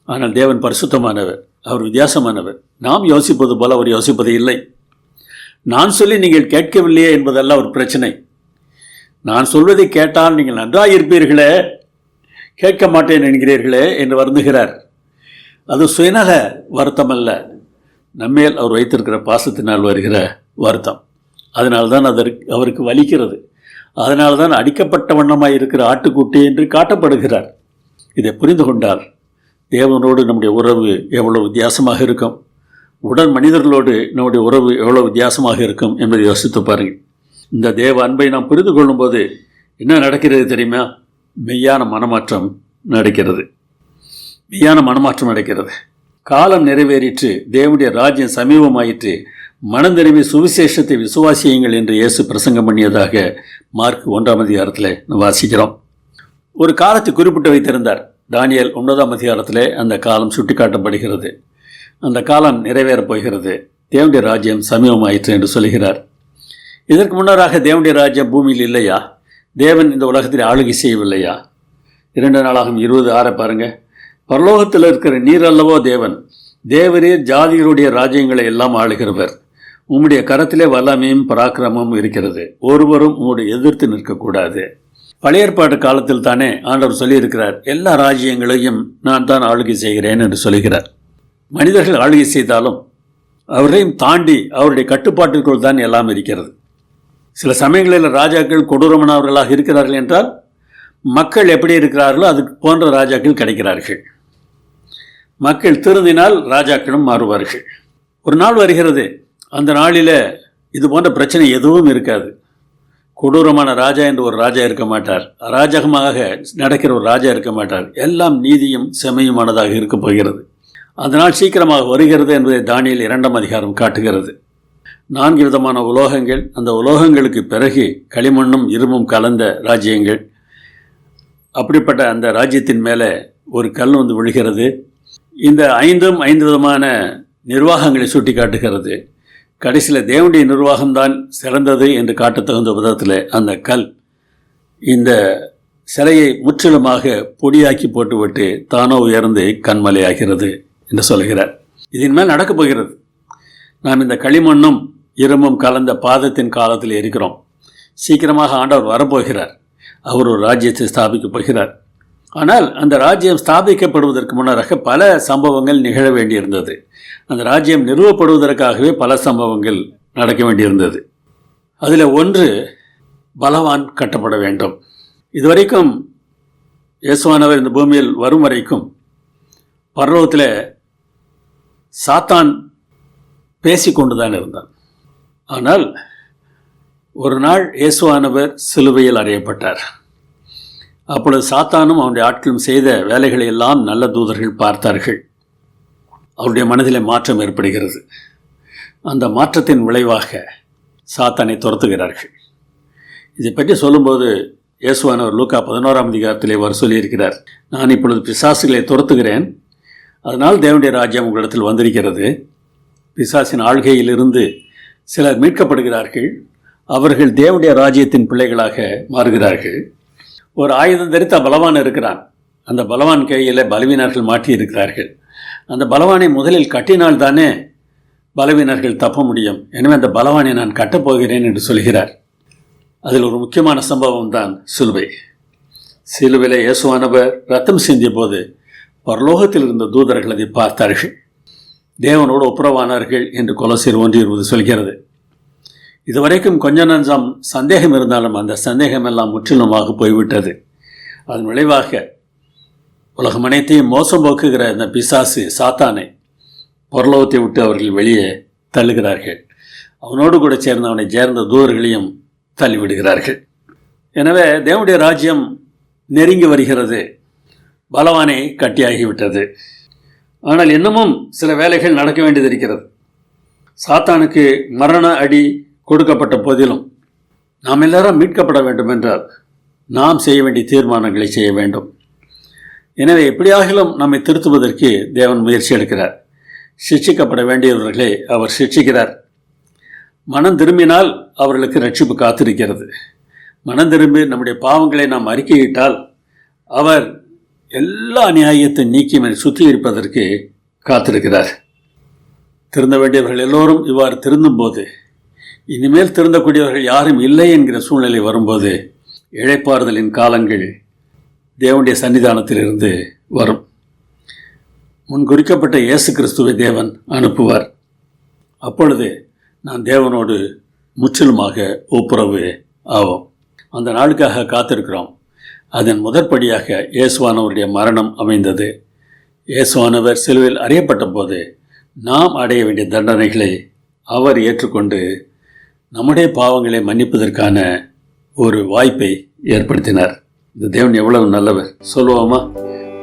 ஆனால் தேவன் பரிசுத்தமானவர், அவர் வித்தியாசமானவர். நாம் யோசிப்பது போல அவர் யோசிப்பது இல்லை. நான் சொல்லி நீங்கள் கேட்கவில்லையே என்பதல்ல ஒரு பிரச்சனை. நான் சொல்வதை கேட்டால் நீங்கள் நன்றாக இருப்பீர்களே, கேட்க மாட்டேன் என்கிறீர்களே என்று வருந்துகிறார். அது சுயநல வருத்தம் அல்ல, நம்மேல் அவர் வைத்திருக்கிற பாசத்தினால் வருகிற வருத்தம். அதனால்தான் அவருக்கு வலிக்கிறது. அதனால்தான் அடிக்கப்பட்ட வண்ணமாய் இருக்கிற ஆட்டுக்குட்டி என்று காட்டப்படுகிறார். இதை புரிந்து கொண்டால் தேவனோடு நம்முடைய உறவு எவ்வளவு வித்தியாசமாக இருக்கும், உடன் மனிதர்களோடு நம்முடைய உறவு எவ்வளவு வித்தியாசமாக இருக்கும் என்பதை யோசித்து பாருங்கள். இந்த தேவ அன்பை நாம் புரிந்து கொள்ளும்போது என்ன நடக்கிறது தெரியுமா? மெய்யான மனமாற்றம் நடக்கிறது. மெய்யான மனமாற்றம் நடக்கிறது. காலம் நிறைவேறிற்று, தேவனுடைய ராஜ்யம் சமீபமாயிற்று, மனம் திரும்பி சுவிசேஷத்தை விசுவாசியுங்கள் என்று இயேசு பிரசங்கம் பண்ணியதாக மார்க் 1ஆம் அதிகாரத்தில் வாசிக்கிறோம். ஒரு காலத்தை குறிப்பிட்டு வைத்திருந்தார். தானியேல் 9ஆம் அதிகாரத்தில் அந்த காலம் சுட்டி காட்டப்படுகிறது. அந்த காலம் நிறைவேறப் போகிறது, தேவனுடைய ராஜ்யம் சமீபமாயிற்று என்று சொல்கிறார். இதற்கு முன்னராக தேவனுடைய ராஜ்யம் பூமியில் இல்லையா? தேவன் இந்த உலகத்தில் ஆளுகை செய்யவில்லையா? 2 நாளாகும் 26 பாருங்க. பரலோகத்தில் இருக்கிற நீர் அல்லவோ தேவன், தேவரீர் ஜாதிகளுடைய ராஜ்யங்களை எல்லாம் ஆளுகிறவர். உம்முடைய கரத்திலே வல்லமையும் பராக்கிரமும் இருக்கிறது, ஒருவரும் உம்முடைய எதிர்த்து நிற்கக்கூடாது. பழைய ஏற்பாட்டு காலத்தில் தானே ஆண்டவர் சொல்லியிருக்கிறார், எல்லா ராஜ்யங்களையும் நான் தான் ஆளுகை செய்கிறேன் என்று சொல்கிறார். மனிதர்கள் ஆளுகை செய்தாலும் அவரையும் தாண்டி அவருடைய கட்டுப்பாட்டிற்குள் தான் எல்லாம் இருக்கிறது. சில சமயங்களில் ராஜாக்கள் கொடூரமானவர்களாக இருக்கிறார்கள் என்றால், மக்கள் எப்படி இருக்கிறார்களோ அது போன்ற ராஜாக்கள் கிடைக்கிறார்கள். மக்கள் திருந்தினால் ராஜாக்களும் மாறுவார்கள். ஒரு நாள் வருகிறது, அந்த நாளில் இது போன்ற பிரச்சனை எதுவும் இருக்காது. கொடூரமான ராஜா என்று ஒரு ராஜா இருக்க மாட்டார். அராஜகமாக நடக்கிற ஒரு ராஜா இருக்க மாட்டார். எல்லாம் நீதியும் செம்மையுமானதாக இருக்கப் போகிறது. அந்த நாள் சீக்கிரமாக வருகிறது என்பதை தானியேல் 2ஆம் அதிகாரம் காட்டுகிறது. 4 விதமான உலோகங்கள், அந்த உலோகங்களுக்கு பிறகு களிமண்ணும் இரும்பும் கலந்த ராஜ்யங்கள். அப்படிப்பட்ட அந்த ராஜ்யத்தின் மேலே ஒரு கல் வந்து விழுகிறது. இந்த 5 விதமான நிர்வாகங்களை சுட்டி காட்டுகிறது. கடைசியில் தேவனுடைய நிர்வாகம்தான் சிறந்தது என்று காட்டத் தகுந்த விதத்தில் அந்த கல் இந்த சிலையை முற்றிலுமாக பொடியாக்கி போட்டுவிட்டு தானோ உயர்ந்து கண்மலையாகிறது என்று சொல்கிறார். இதன் மேல் நடக்கப் போகிறது. நாம் இந்த களிமண்ணும் இரும்பும் கலந்த பாதத்தின் காலத்தில் இருக்கிறோம். சீக்கிரமாக ஆண்டவர் வரப்போகிறார். அவர் ஒரு ராஜ்யத்தை ஸ்தாபிக்கப் போகிறார். ஆனால் அந்த ராஜ்யம் ஸ்தாபிக்கப்படுவதற்கு முன்னராக பல சம்பவங்கள் நிகழ வேண்டியிருந்தது. அந்த ராஜ்யம் நிறுவப்படுவதற்காகவே பல சம்பவங்கள் நடக்க வேண்டியிருந்தது. அதில் ஒன்று, பலவான் கட்டப்பட வேண்டும். இதுவரைக்கும் இயேசுவானவர் இந்த பூமியில் வரும் வரைக்கும் பரலோகத்தில் சாத்தான் பேசிக்கொண்டு தான் இருந்தான். ஆனால் ஒரு நாள் இயேசுவானவர் சிலுவையில் அறையப்பட்டார். அப்பொழுது சாத்தானும் அவனுடைய ஆட்களும் செய்த வேலைகளை எல்லாம் நல்ல தூதர்கள் பார்த்தார்கள். அவருடைய மனதிலே மாற்றம் ஏற்படுகிறது. அந்த மாற்றத்தின் விளைவாக சாத்தானை துரத்துகிறார்கள். இதை பற்றி சொல்லும்போது இயேசுவானவர் லூக்கா 11ஆம் அதிகாரத்திலே அவர் சொல்லியிருக்கிறார், நான் இப்பொழுது பிசாசுகளை துரத்துகிறேன், அதனால் தேவனுடைய ராஜ்யம் உங்களிடத்தில் வந்திருக்கிறது. பிசாசின் ஆள்கையிலிருந்து சிலர் மீட்கப்படுகிறார்கள். அவர்கள் தேவனுடைய ராஜ்யத்தின் பிள்ளைகளாக மாறுகிறார்கள். ஒரு ஆயுதம் தரித்த பலவான் இருக்கிறான். அந்த பலவான் கையில் பலவீனர்கள் மாட்டியிருக்கிறார்கள். அந்த பலவானை முதலில் கட்டினால் தானே பலவீனர்கள் தப்ப முடியும். எனவே அந்த பலவானை நான் கட்டப்போகிறேன் என்று சொல்கிறார். அதில் ஒரு முக்கியமான சம்பவம் தான் சிலுவை. சிலுவையில் இயேசுவானவர் ரத்தம் சிந்திய போது பரலோகத்தில் இருந்த தூதர்கள் அதை பார்த்தார்கள். தேவனோடு ஒப்புரவானார்கள் என்று கொலோசியர் 1:20 சொல்கிறது. இதுவரைக்கும் கொஞ்ச நஞ்சம் சந்தேகம் இருந்தாலும் அந்த சந்தேகம் எல்லாம் முற்றிலுமாக போய்விட்டது. அதன் விளைவாக உலகம் அனைத்தையும் மோசம் போக்குகிற இந்த பிசாசு சாத்தானை பரலோகத்தை விட்டு அவர்கள் வெளியே தள்ளுகிறார்கள். அவனோடு கூட சேர்ந்து அவனை சேர்ந்த தூதர்களையும் தள்ளிவிடுகிறார்கள். எனவே தேவனுடைய ராஜ்யம் நெருங்கி வருகிறது. பலவானை கட்டியாகிவிட்டது. ஆனால் இன்னமும் சில வேலைகள் நடக்க வேண்டியது இருக்கிறது. சாத்தானுக்கு மரண அடி கொடுக்கப்பட்ட போதிலும் நாம் எல்லாரும் மீட்கப்பட வேண்டும் என்றால் நாம் செய்ய வேண்டிய தீர்மானங்களை செய்ய வேண்டும். எனவே எப்படியாகிலும் நம்மை திருத்துவதற்கு தேவன் முயற்சி எடுக்கிறார். சிட்சிக்கப்பட வேண்டியவர்களை அவர் சிட்சிக்கிறார். மனம் திரும்பினால் அவர்களுக்கு ரட்சிப்பு காத்திருக்கிறது. மனம் திரும்பி நம்முடைய பாவங்களை நாம் அறிக்கையிட்டால் அவர் எல்லா நியாயத்தை நீக்கி சுத்திகரிப்பதற்கு காத்திருக்கிறார். திருந்த வேண்டியவர்கள் எல்லோரும் இவ்வாறு திருந்தும் போது, இனிமேல் திருந்தக்கூடியவர்கள் யாரும் இல்லை என்கிற சூழ்நிலை வரும்போது இழைப்பாறுதலின் காலங்கள் தேவனுடைய சன்னிதானத்திலிருந்து வரும். முன் குறிக்கப்பட்ட இயேசு கிறிஸ்துவை தேவன் அனுப்புவார். அப்பொழுது நான் தேவனோடு முற்றிலுமாக ஒப்புரவு ஆவோம். அந்த நாளுக்காக காத்திருக்கிறோம். அதன் முதற்படியாக இயேசுவானவருடைய மரணம் அமைந்தது. இயேசுவானவர் சிலுவையில் அறையப்பட்ட போது நாம் அடைய வேண்டிய தண்டனைகளை அவர் ஏற்றுக்கொண்டு நம்முடைய பாவங்களை மன்னிப்பதற்கான ஒரு வாய்ப்பை ஏற்படுத்தினார். இந்த தேவன் எவ்வளவு நல்லவர் சொல்லுவோமா?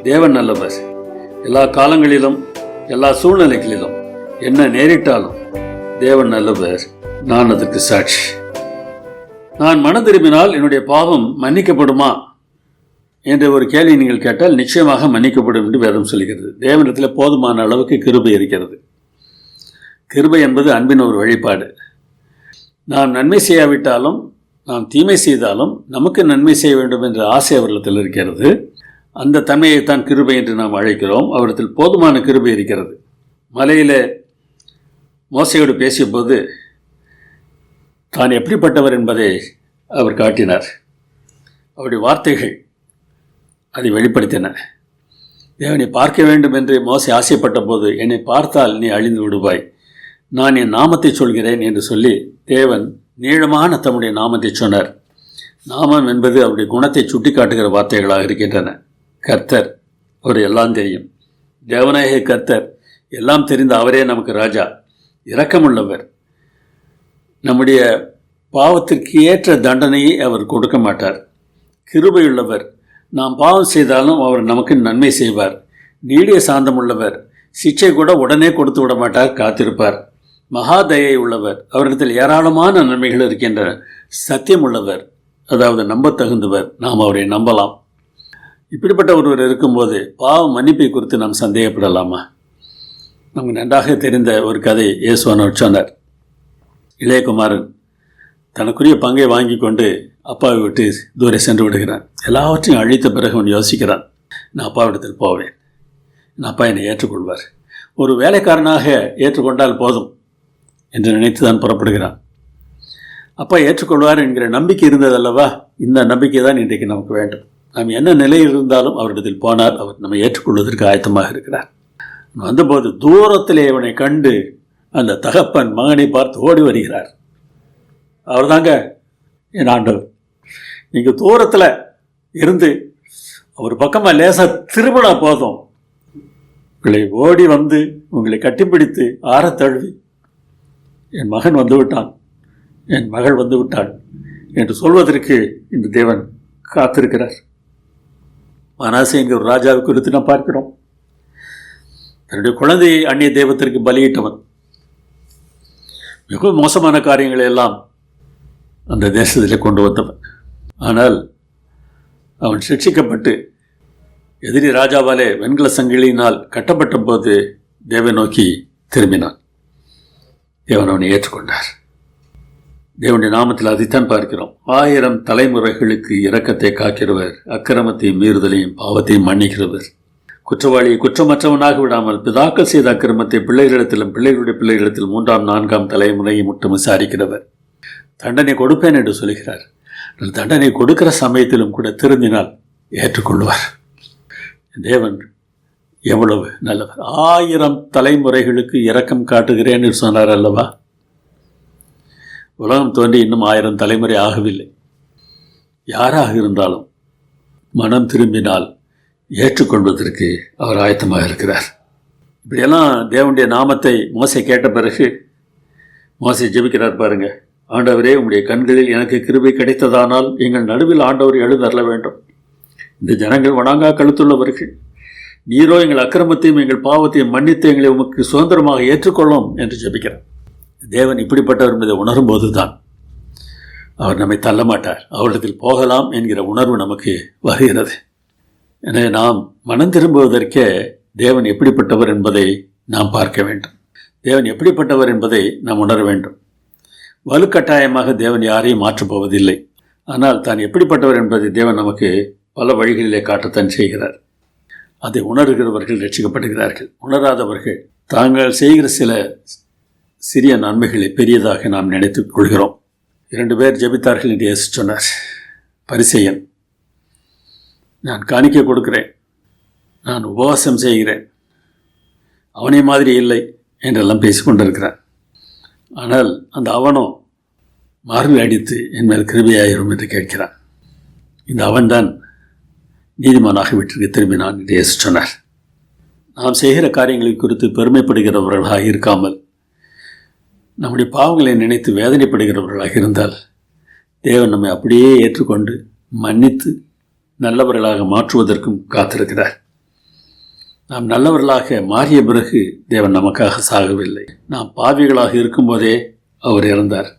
தேவன் நல்லவர். எல்லா காலங்களிலும் எல்லா சூழ்நிலைகளிலும் என்ன நேரிட்டாலும் தேவன் நல்லவர். நான் அதற்கு சாட்சி. நான் மனம் திரும்பினால் என்னுடைய பாவம் மன்னிக்கப்படுமா என்ற ஒரு கேள்வி நீங்கள் கேட்டால் நிச்சயமாக மன்னிக்கப்படும் என்று வேதம் சொல்கிறது. தேவனிடத்தில் போதுமான அளவுக்கு கிருபை இருக்கிறது. கிருபை என்பது அன்பின் ஒரு வழிபாடு. நாம் நன்மை செய்யாவிட்டாலும் நாம் தீமை செய்தாலும் நமக்கு நன்மை செய்ய வேண்டும் என்ற ஆசை அவரிடத்தில் இருக்கிறது. அந்த தன்மையைத்தான் கிருபை என்று நாம் அழைக்கிறோம். அவரிடத்தில் போதுமான கிருபை இருக்கிறது. மலையில் மோசையோடு பேசிய போது தான் எப்படிப்பட்டவர் என்பதை அவர் காட்டினார். அவருடைய வார்த்தைகள் அதை வெளிப்படுத்தின. தேவனை பார்க்க வேண்டும் என்று மோசை ஆசைப்பட்ட போது, என்னை பார்த்தால் நீ அழிந்து விடுவாய், நான் என் நாமத்தை சொல்கிறேன் என்று சொல்லி தேவன் நீளமான தம்முடைய நாமத்தை சொன்னார். நாமம் என்பது அவருடைய குணத்தை சுட்டி காட்டுகிற வார்த்தைகளாக இருக்கின்றன. கர்த்தர், அவர் எல்லாம் தெரியும். தேவநாயக கர்த்தர், எல்லாம் தெரிந்த அவரே நமக்கு ராஜா. இரக்கமுள்ளவர். நம்முடைய பாவத்திற்கு ஏற்ற தண்டனையை அவர் கொடுக்க மாட்டார். கிருபையுள்ளவர். நாம் பாவம் செய்தாலும் அவர் நமக்கு நன்மை செய்வார். நீடிய சாந்தமுள்ளவர். சிக்ஷை கூட உடனே கொடுத்து விட மாட்டார், காத்திருப்பார். மகாதயை உள்ளவர். அவரிடத்தில் ஏராளமான நன்மைகள் இருக்கின்றன. சத்தியம் உள்ளவர், அதாவது நம்ப தகுந்தவர். நாம் அவரை நம்பலாம். இப்படிப்பட்ட ஒருவர் இருக்கும்போது பாவ மன்னிப்பை குறித்து நாம் சந்தேகப்படலாமா? நமக்கு நன்றாக தெரிந்த ஒரு கதை இயேசுவானவர் சொன்னார். இளையகுமாரன் தனக்குரிய பங்கை வாங்கி கொண்டு அப்பாவை விட்டு தூரம் சென்று விடுகிறான். எல்லாவற்றையும் அழித்த பிறகு அவன் யோசிக்கிறான், நான் அப்பாவிடத்தில் போவேன், என் அப்பா என்னை ஏற்றுக்கொள்வார், ஒரு வேலைக்காரனாக ஏற்றுக்கொண்டால் போதும் என்று நினைத்து தான் புறப்படுகிறான். அப்பா ஏற்றுக்கொள்வார் என்கிற நம்பிக்கை இருந்ததல்லவா? இந்த நம்பிக்கை தான் இன்றைக்கு நமக்கு வேண்டும். நாம் என்ன நிலையில் இருந்தாலும் அவரிடத்தில் போனார், அவர் நம்மை ஏற்றுக்கொள்வதற்கு ஆயத்தமாக இருக்கிறார். வந்தபோது தூரத்திலே அவனை கண்டு அந்த தகப்பன் மகனை பார்த்து ஓடி வருகிறார். அவர் தாங்க என் ஆண்டவர். நீங்கள் தூரத்தில் இருந்து அவர் பக்கமாக லேசாக திரும்பினா போதும், உங்களை ஓடி வந்து உங்களை கட்டிப்பிடித்து ஆற தழுவி என் மகன் வந்து விட்டான், என் மகள் வந்து விட்டாள் என்று சொல்வதற்கு இந்த தேவன் காத்திருக்கிறார். மனாசே என்கிற ஒரு ராஜாவை குறித்து நாம் பார்க்கிறோம். தன்னுடைய குழந்தையை அந்நிய தெய்வத்திற்கு பலியிட்டவன். மிகவும் மோசமான காரியங்களை எல்லாம் அந்த தேசத்தில் கொண்டு வந்தவன். ஆனால் அவன் சிக்ஷிக்கப்பட்டு எதிரி ராஜாவாலே வெண்கல சங்கிலியினால் கட்டப்பட்ட போது தேவனை நோக்கி திரும்பினான். தேவன் அவனை ஏற்றுக்கொண்டார். தேவனுடைய நாமத்தில் அதைத்தான் பார்க்கிறோம். 1000 தலைமுறைகளுக்கு இரக்கத்தை காக்கிறவர், அக்கிரமத்தையும் மீறுதலையும் பாவத்தையும் மன்னிக்கிறவர், குற்றவாளியை குற்றமற்றவனாக விடாமல் பிதாக்கள் செய்த அக்கிரமத்தை பிள்ளைகளிடத்திலும் பிள்ளைகளுடைய பிள்ளைகளிடத்தில் 3ஆம் 4ஆம் தலைமுறையை மட்டும் விசாரிக்கிறவர், தண்டனை கொடுப்பேன் என்று சொல்கிறார். தண்டனை கொடுக்கிற சமயத்திலும் கூட திருந்தினால் ஏற்றுக்கொள்வார். தேவன் எவ்வளவு நல்லவர். 1000 தலைமுறைகளுக்கு இரக்கம் காட்டுகிறேன் என்று சொன்னார் அல்லவா? உலகம் தோன்றி இன்னும் 1000 தலைமுறை ஆகவில்லை. யாராக இருந்தாலும் மனம் திரும்பினால் ஏற்றுக்கொள்வதற்கு அவர் ஆயத்தமாக இருக்கிறார். இப்படியெல்லாம் தேவனுடைய நாமத்தை மோசே கேட்ட பிறகு மோசே ஜெபிக்கிறார் பாருங்க. ஆண்டவரே, உங்களுடைய கண்களில் எனக்கு கிருபை கிடைத்ததானால் எங்கள் நடுவில் ஆண்டவர் எழுந்தருள வேண்டும். இந்த ஜனங்கள் வணங்கா கழுத்துள்ளவர்கள். நீரோ எங்கள் அக்கிரமத்தையும் எங்கள் பாவத்தையும் மன்னித்து எங்களை உமக்கு சுதந்திரமாக ஏற்றுக்கொள்ளும் என்று ஜெபிக்கிறார். தேவன் இப்படிப்பட்டவர் என்பதை உணரும் போதுதான் அவர் நம்மை தள்ள மாட்டார். அவரிடத்தில் போகலாம் என்கிற உணர்வு நமக்கு வருகிறது. எனவே நாம் மனம் திரும்புவதற்கே தேவன் எப்படிப்பட்டவர் என்பதை நாம் பார்க்க வேண்டும். தேவன் எப்படிப்பட்டவர் என்பதை நாம் உணர வேண்டும். வலுக்கட்டாயமாக தேவன் யாரையும் மாற்றப் போவதில்லை. ஆனால் தான் எப்படிப்பட்டவர் என்பதை தேவன் நமக்கு பல வழிகளிலே காட்டத்தான் செய்கிறார். அதை உணர்கிறவர்கள் ரட்சிக்கப்படுகிறார்கள். உணராதவர்கள் தாங்கள் செய்கிற சில சிறிய நன்மைகளை பெரியதாக நாம் நினைத்துக் கொள்கிறோம். 2 பேர் ஜெபித்தார்கள் என்று இயேசு சொன்னார். பரிசேயன், நான் காணிக்கை கொடுக்கிறேன், நான் உபவாசம் செய்கிறேன், அவனை மாதிரி இல்லை என்றெல்லாம் பேசிக்கொண்டிருக்கிறான். ஆனால் அந்த அவனோ மார்பில் அடித்து என் மேல் கிருபையாயிரும் என்று கேட்கிறான். இந்த அவன்தான் நீதிமானாக வீட்டிற்கு திரும்பினான் என்று இயேசு சொன்னார். நாம் செய்கிற காரியங்களை குறித்து பெருமைப்படுகிறவர்களாக இருக்காமல் நம்முடைய பாவங்களை நினைத்து வேதனைப்படுகிறவர்களாக இருந்தால் தேவன் நம்மை அப்படியே ஏற்றுக்கொண்டு மன்னித்து நல்லவர்களாக மாற்றுவதற்கும் காத்திருக்கிறார். நாம் நல்லவர்களாக மாறிய பிறகு தேவன் நமக்காக சாகவில்லை. நாம் பாவிகளாக இருக்கும்போதே அவர் இறந்தார்.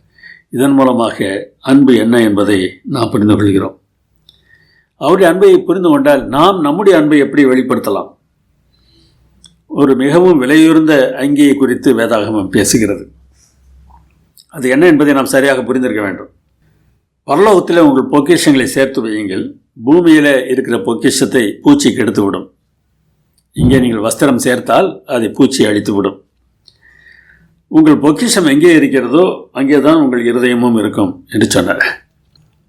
இதன் மூலமாக அன்பு என்ன என்பதை நாம் புரிந்து கொள்கிறோம். அவருடைய அன்பை புரிந்து கொண்டால் நாம் நம்முடைய அன்பை எப்படி வெளிப்படுத்தலாம்? ஒரு மிகவும் விலையுயர்ந்த அங்கியை குறித்து வேதாகமம் பேசுகிறது. அது என்ன என்பதை நாம் சரியாக புரிந்திருக்க வேண்டும். பரலோகத்தில் உங்கள் பொக்கிஷங்களை சேர்த்து வையுங்கள், பூமியில் இருக்கிற பொக்கிஷத்தை பூச்சி கெடுத்துவிடும். இங்கே நீங்கள் வஸ்திரம் சேர்த்தால் அதை பூச்சி அழித்துவிடும். உங்கள் பொக்கிஷம் எங்கே இருக்கிறதோ அங்கே தான் உங்கள் இருதயமும் இருக்கும் என்று சொன்னார்.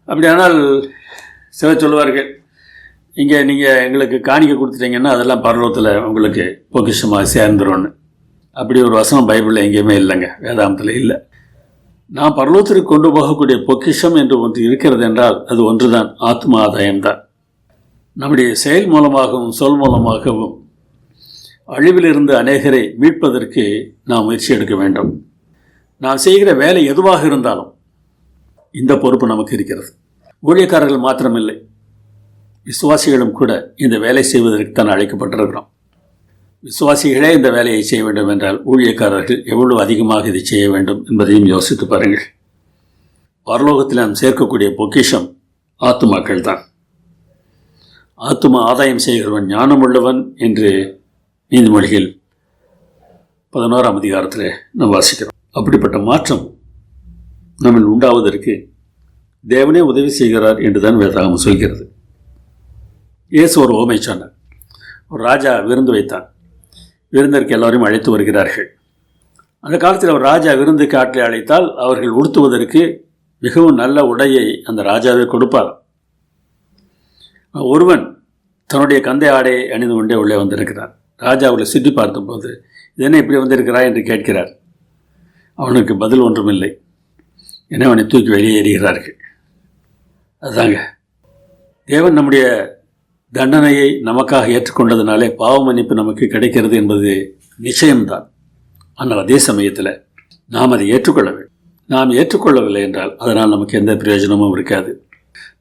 அப்படியானால் சிலர் சொல்லுவார்கள், இங்கே நீங்கள் எங்களுக்கு காணிக்கை கொடுத்துட்டீங்கன்னா அதெல்லாம் பரலோகத்தில் உங்களுக்கு பொக்கிஷமாக சேர்ந்துரும்னு. அப்படி ஒரு வசனம் பைபிளில் எங்கேயுமே இல்லைங்க, வேதாந்தத்தில் இல்லை. நாம் பரலோகத்திற்கு கொண்டு போகக்கூடிய பொக்கிஷம் என்று ஒன்று இருக்கிறது என்றால் அது ஒன்றுதான், ஆத்ம ஆதாயம்தான். நம்முடைய செயல் மூலமாகவும் சொல் மூலமாகவும் அழிவிலிருந்து அநேகரை மீட்பதற்கு நாம் முயற்சி எடுக்க வேண்டும். நாம் செய்கிற வேலை எதுவாக இருந்தாலும் இந்த பொறுப்பு நமக்கு இருக்கிறது. ஊழியக்காரர்கள் மாத்திரமில்லை, விசுவாசிகளும் கூட இந்த வேலை செய்வதற்கு தான் அழைக்கப்பட்டிருக்கிறோம். விசுவாசிகளே இந்த வேலையை செய்ய வேண்டும் என்றால் ஊழியக்காரர்கள் எவ்வளவு அதிகமாக இதை செய்ய வேண்டும் என்பதையும் யோசித்து பாருங்கள். பரலோகத்தில் நாம் சேர்க்கக்கூடிய பொக்கிஷம் ஆத்துமாக்கள் தான். ஆத்துமா ஆதாயம் செய்கிறவன் ஞானமுள்ளவன் என்று நீதிமொழிகள் 11ஆம் அதிகாரத்தில் நாம் வாசிக்கிறோம். அப்படிப்பட்ட மாற்றம் நம்ம உண்டாவதற்கு தேவனே உதவி செய்கிறார் என்றுதான் வேதாகமம் சொல்கிறது. இயேசு ஒரு ஓமை சொன்னார். ஒரு ராஜா விருந்து வைத்தான். விருந்திற்கு எல்லோரையும் அழைத்து வருகிறார்கள். அந்த காலத்தில் அவர் ராஜா விருந்துக்கு ஆட்களை அழைத்தால் அவர்கள் உடுத்துவதற்கு மிகவும் நல்ல உடையை அந்த ராஜாவே கொடுப்பார். ஒருவன் தன்னுடைய கந்தை ஆடையை அணிந்து கொண்டே உள்ளே வந்திருக்கிறார். ராஜா அவர்களை சுற்றி பார்த்தபோது, இது என்ன இப்படி வந்திருக்கிறாய் என்று கேட்கிறார். அவனுக்கு பதில் ஒன்றுமில்லை. என அவனை தூக்கி வெளியேறுகிறார்கள். அதுதாங்க, தேவன் நம்முடைய தண்டனையை நமக்காக ஏற்றுக்கொண்டதினாலே பாவ மன்னிப்பு நமக்கு கிடைக்கிறது என்பது நிச்சயம்தான். ஆனால் அதே சமயத்தில் நாம் அதை ஏற்றுக்கொள்ள வேண்டும். நாம் ஏற்றுக்கொள்ளவில்லை என்றால் அதனால் நமக்கு எந்த பிரயோஜனமும் இருக்காது.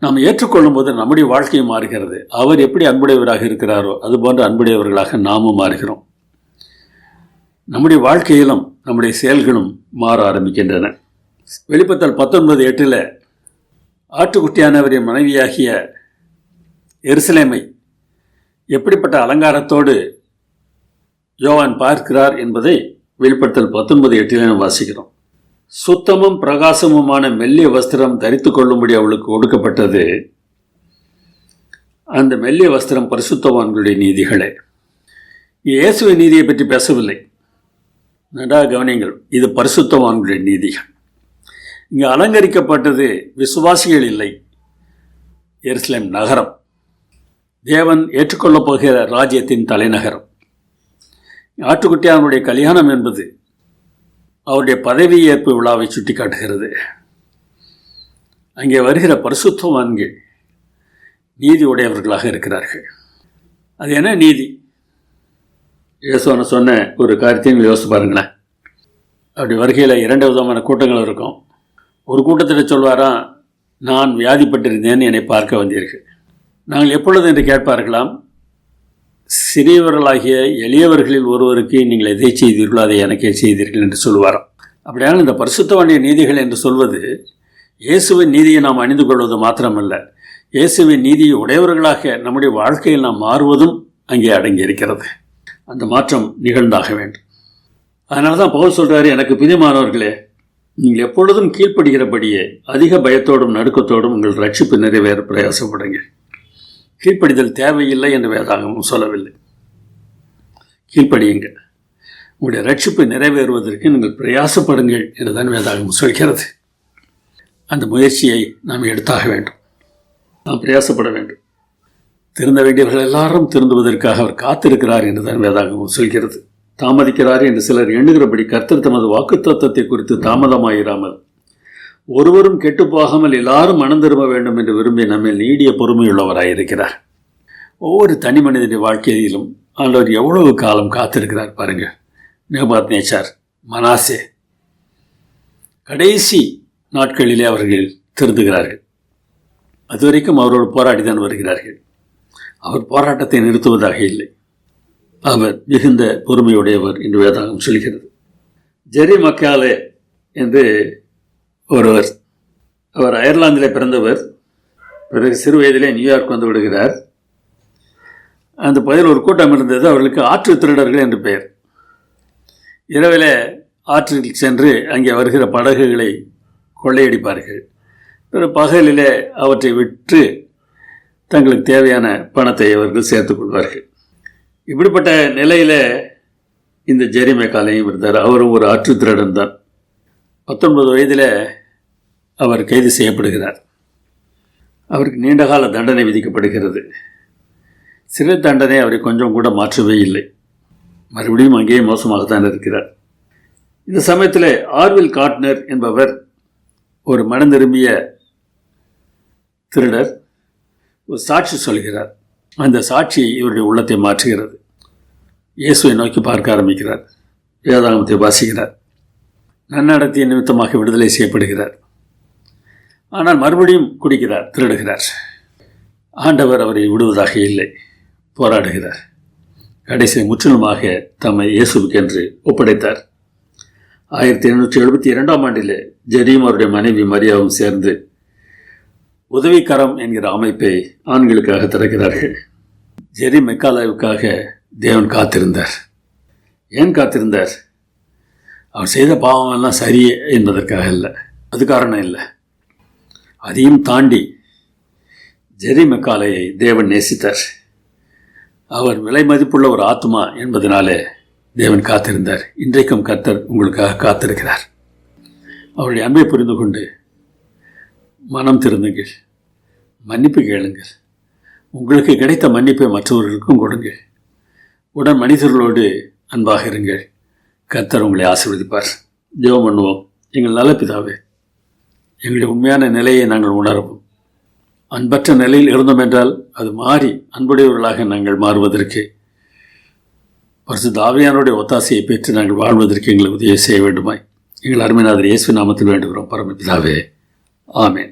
நாம் ஏற்றுக்கொள்ளும் போது நம்முடைய வாழ்க்கையும் மாறுகிறது. அவர் எப்படி அன்புடையவராக இருக்கிறாரோ அதுபோன்ற அன்புடையவர்களாக நாமும் மாறுகிறோம். நம்முடைய வாழ்க்கையிலும் நம்முடைய செயல்களும் மாற ஆரம்பிக்கின்றன. வெளிப்படுத்தல் 19:8 ஆட்டுக்குட்டியானவரின் மனைவியாகிய எருசலேமை எப்படிப்பட்ட அலங்காரத்தோடு யோவான் பார்க்கிறார் என்பதை வெளிப்படுத்தல் 19:8 நாம் வாசிக்கிறோம். சுத்தமும் பிரகாசமுமான மெல்லிய வஸ்திரம் தரித்து கொள்ளும்படி அவளுக்கு கொடுக்கப்பட்டது. அந்த மெல்லிய வஸ்திரம் பரிசுத்தவான்களுடைய நீதிகளே. இயேசுவின் நீதியை பற்றி பேசவில்லை. நன்றாக கவனிங்கள், இது பரிசுத்தவான்களுடைய நீதிகள். இங்கு அலங்கரிக்கப்பட்டது விசுவாசிகள் இல்லை, எருசலேம் நகரம், தேவன் ஏற்றுக்கொள்ளப் போகிற ராஜ்யத்தின் தலைநகரம். ஆட்டுக்குட்டியானுடைய கல்யாணம் என்பது அவருடைய பதவியேற்பு விழாவை சுட்டி காட்டுகிறது. அங்கே வருகிற பரிசுத்தவான்கள் நீதி உடையவர்களாக இருக்கிறார்கள். அது என்ன நீதி? இயேசுவனை சொன்ன ஒரு காரியத்தையும் யோசித்து பாருங்களேன். அப்படி வருகையில் 2 விதமான கூட்டங்கள் இருக்கும். ஒரு கூட்டத்தில் சொல்வாராம், நான் வியாதிப்பட்டிருந்தேன், என்னை பார்க்க வந்தீர்கள். நாங்கள் எப்பொழுது என்று கேட்பார்களாம். சிறியவர்களாகிய எளியவர்களில் ஒருவருக்கு நீங்கள் எதை செய்தீர்களோ அதை எனக்கே செய்தீர்கள் என்று சொல்லுவாராம். அப்படியான இந்த பரிசுத்தவானிய நீதிகள் என்று சொல்வது இயேசுவின் நீதியை நாம் அணிந்து கொள்வது மாத்திரமல்ல, இயேசுவின் நீதியை உடையவர்களாக நம்முடைய வாழ்க்கையில் நாம் மாறுவதும் அங்கே அடங்கி இருக்கிறது. அந்த மாற்றம் நிகழ்ந்தாக வேண்டும். அதனால தான் பவுல் சொல்கிறாரு, எனக்கு பிரியமானவர்களே, நீங்கள் எப்பொழுதும் கீழ்ப்படுகிறபடியே அதிக பயத்தோடும் நடுக்கத்தோடும் உங்கள் ரட்சிப்பு நிறைவேற பிரயாசப்படுங்க. கீழ்ப்படிதல் தேவையில்லை என்று வேதாகமும் சொல்லவில்லை. கீழ்ப்படியுங்கள், உங்களுடைய ரட்சிப்பு நிறைவேறுவதற்கு நீங்கள் பிரயாசப்படுங்கள் என்றுதான் வேதாகமும் சொல்கிறது. அந்த முயற்சியை நாம் எடுத்தாக வேண்டும். நாம் பிரயாசப்பட வேண்டும். திருந்த வேண்டியவர்கள் எல்லாரும் திருந்துவதற்காக அவர் காத்திருக்கிறார் என்றுதான் வேதாகமும் சொல்கிறது. தாமதிக்கிறார் என்று சிலர் எண்ணுகிறபடி கர்த்தர் தமது வாக்குத்தத்தத்தை குறித்து தாமதமாயிராமல் ஒருவரும் கெட்டுப்போகாமல் எல்லாரும் மனம் திரும்ப வேண்டும் என்று விரும்பி நம்மை நீடிய பொறுமையுள்ளவராயிருக்கிறார். ஒவ்வொரு தனி மனிதனுடைய வாழ்க்கையிலும் ஆண்டவர் எவ்வளவு காலம் காத்திருக்கிறார் பாருங்க. நேபுகாத்நேச்சார், மனாசே, கடைசி நாட்களிலே அவர்கள் திருந்துகிறார்கள். அதுவரைக்கும் அவரோடு போராடி தான் வருகிறார்கள். அவர் போராட்டத்தை நிறுத்துவதாக இல்லை. அவர் மிகுந்த பொறுமையுடையவர் என்று வேதாகம் சொல்கிறது. ஜெரி மக்காலே என்று ஒருவர், அவர் அயர்லாந்திலே பிறந்தவர். பிறகு சிறு வயதிலே நியூயார்க் வந்து விடுகிறார். அந்த பகுதியில் ஒரு கூட்டம் இருந்தது. அவர்களுக்கு ஆற்று திருடர்கள் என்று பெயர். இரவிலே ஆற்றில் சென்று அங்கே வருகிற படகுகளை கொள்ளையடிப்பார்கள். பிறகு பகலிலே அவற்றை விற்று தங்களுக்கு தேவையான பணத்தை அவர்கள் சேர்த்துக் கொள்வார்கள். இப்படிப்பட்ட நிலையில் இந்த ஜெரி மக்காலேயும் இருந்தார். அவரும் ஒரு ஆற்று திருடன் தான். 19 வயதில் அவர் கைது செய்யப்படுகிறார். அவருக்கு நீண்டகால தண்டனை விதிக்கப்படுகிறது. சிறை தண்டனை அவரை கொஞ்சம் கூட மாற்றவே இல்லை. மறுபடியும் அங்கேயே மோசமாகத்தான் இருக்கிறார். இந்த சமயத்தில் ஆர்வில் காட்னர் என்பவர் ஒரு மனம் திரும்பிய திருடர் ஒரு சாட்சி சொல்கிறார். அந்த சாட்சி இவருடைய உள்ளத்தை மாற்றுகிறது. இயேசுவை நோக்கி பார்க்க ஆரம்பிக்கிறார். வேதாகமத்தை வாசிக்கிறார். நன்னடத்திய நிமித்தமாக விடுதலை செய்யப்படுகிறார். ஆனால் மறுபடியும் குடிக்கிறார், திருடுகிறார். ஆண்டவர் அவரை விடுவதாக இல்லை, போராடுகிறார். கடைசி முற்றிலுமாக தம்மை இயேசுவுக்கென்று ஒப்படைத்தார். 1872 ஆண்டில் ஜெரியும் அவருடைய மனைவி மரியாவும் சேர்ந்து உதவிக்கரம் என்கிற அமைப்பை ஆண்களுக்காக திறக்கிறார்கள். ஜெரி மெக்காலாவுக்காக தேவன் காத்திருந்தார். ஏன் காத்திருந்தார்? அவர் செய்த பாவமெல்லாம் சரியே என்பதற்காக இல்லை, அது காரணம் இல்லை. அதையும் தாண்டி ஜெரி மெக்காலையை தேவன் நேசித்தார். அவர் விலை மதிப்புள்ள ஒரு ஆத்மா என்பதனாலே தேவன் காத்திருந்தார். இன்றைக்கும் கர்த்தர் உங்களுக்காக காத்திருக்கிறார். அவருடைய அன்பை புரிந்து கொண்டு மனம் திருந்துங்கள், மன்னிப்பு கேளுங்கள். உங்களுக்கு கிடைத்த மன்னிப்பை மற்றவர்களுக்கும் கொடுங்கள். உடன் மனிதர்களோடு அன்பாக இருங்கள். கர்த்தர் உங்களை ஆசீர்வதிப்பார். ஜெபம் பண்ணுவோம். எங்கள் நல்ல பிதாவே, எங்களுடைய உண்மையான நிலையை நாங்கள் உணரவும், அன்பற்ற நிலையில் இருந்தோம் என்றால் அது மாறி அன்புடையவர்களாக நாங்கள் மாறுவதற்கு பரிசுத்த ஆவியானவருடைய ஒத்தாசையை பெற்று நாங்கள் வாழ்வதற்கு எங்களை உதவி செய்ய வேண்டுமாய் எங்கள் அருமைநாதர் இயேசு நாமத்தில் வேண்டுகிறோம் பரமபிதாவே. ஆமென்.